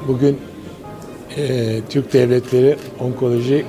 Bugün Türk devletleri onkoloji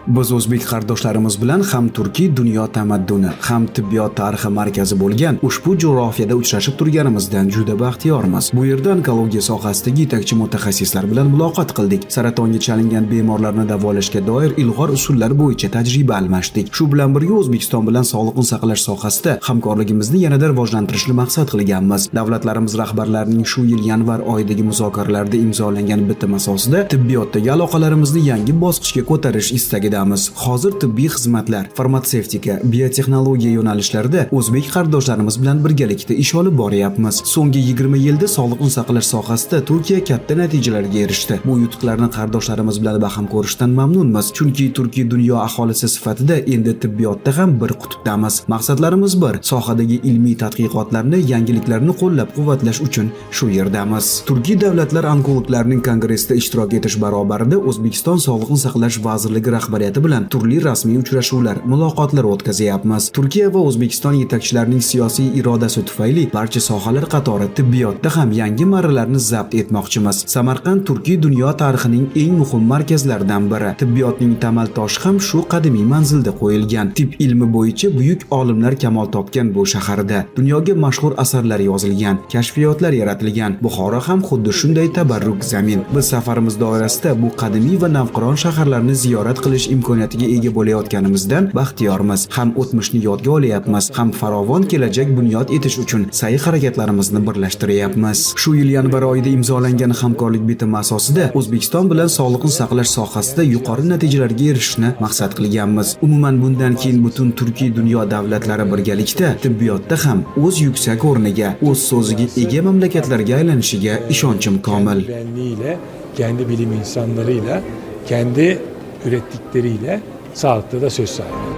Biz o'zbek qardoshlarimiz bilan ham Turkiy dunyo tamadduni, ham tibbiyot tarixi markazi bo'lgan ushbu jo'rafiyada uchrashib turganimizdan juda baxtiyormiz. Bu yerda onkologiya sohasidagi yetakchi mutaxassislar bilan muloqot qildik. Saratonga chalingan bemorlarni davolashga doir ilg'or usullar bo'yicha tajriba almashdik. Shu bilan birga O'zbekiston bilan sog'liqni saqlash sohasida hamkorligimizni yanada rivojlantirishni maqsad qilganmiz. Davlatlarimiz rahbarlarining shu yil yanvar oyidagi muzokaralarda imzolangan bitim asosida tibbiyotdagi aloqalarimizni yangi bosqichga ko'tarish istagida Hozir tibbiy xizmatlar, farmatsevtika, biotexnologiya yo'nalishlarida o'zbek qardoshlarimiz bilan birgalikda ish olib boryapmiz. So'nggi 20 yilda sog'liqni saqlash sohasida Turkiya katta natijalarga erishdi. Bu yutuqlarni qardoshlarimiz bilan baham ko'rishdan mamnunmiz, chunki Turkiy dunyo aholisi sifatida endi tibbiyotda ham bir qutbdamiz. Maqsadlarimiz bir, sohadagi ilmiy tadqiqotlarni, yangiliklarni qo'llab-quvvatlash uchun shu yerdamiz. Turkiy davlatlar onkologlarining kongressida ishtirok etish barobarida O'zbekiston Sog'liqni saqlash vazirligi rahbariyati bilan turli rasmiy uchrashuvlar, muloqotlar o'tkazyapmiz. Turkiya va O'zbekiston yetakchilarining siyosiy irodasi tufayli barcha sohalar qatori tibbiyotda ham yangi marralarni zabt etmoqchimiz. Samarqand Turkiy dunyo tarixining eng muhim markazlaridan biri. Tibbiyotning tamal toshi ham shu qadimiy manzilda qo'yilgan. Tib ilmi bo'yicha buyuk olimlar kamol topgan bu shaharda dunyoga mashhur asarlar yozilgan, kashfiyotlar yaratilgan. Buxoro ham xuddi shunday tabarruk zamin. Biz safarimiz doirasida bu qadimiy va navqiron shaharlarni ziyorat qilish imkoniyatiga ega bo'layotganimizdan baxtiyormiz. Ham o'tmishni yodga olyapmiz, ham farovon kelajak bunyod etish uchun sa'y harakatlarimizni birlashtiryapmiz. Shu yil yanvar oyida imzolangan hamkorlik bitimi asosida O'zbekiston bilan sog'liqni saqlash sohasida yuqori natijalarga erishishni maqsad qilganmiz. Umuman bundan keyin butun Turkiy dunyo davlatlari birgalikda tibbiyotda ham o'z yuksak o'rniga, o'z so'ziga ega mamlakatlarga aylanishiga ishonchim komil. Kendi bilim insanlarıyla, kendi ürettikleriyle sağlıkta da söz sahibi.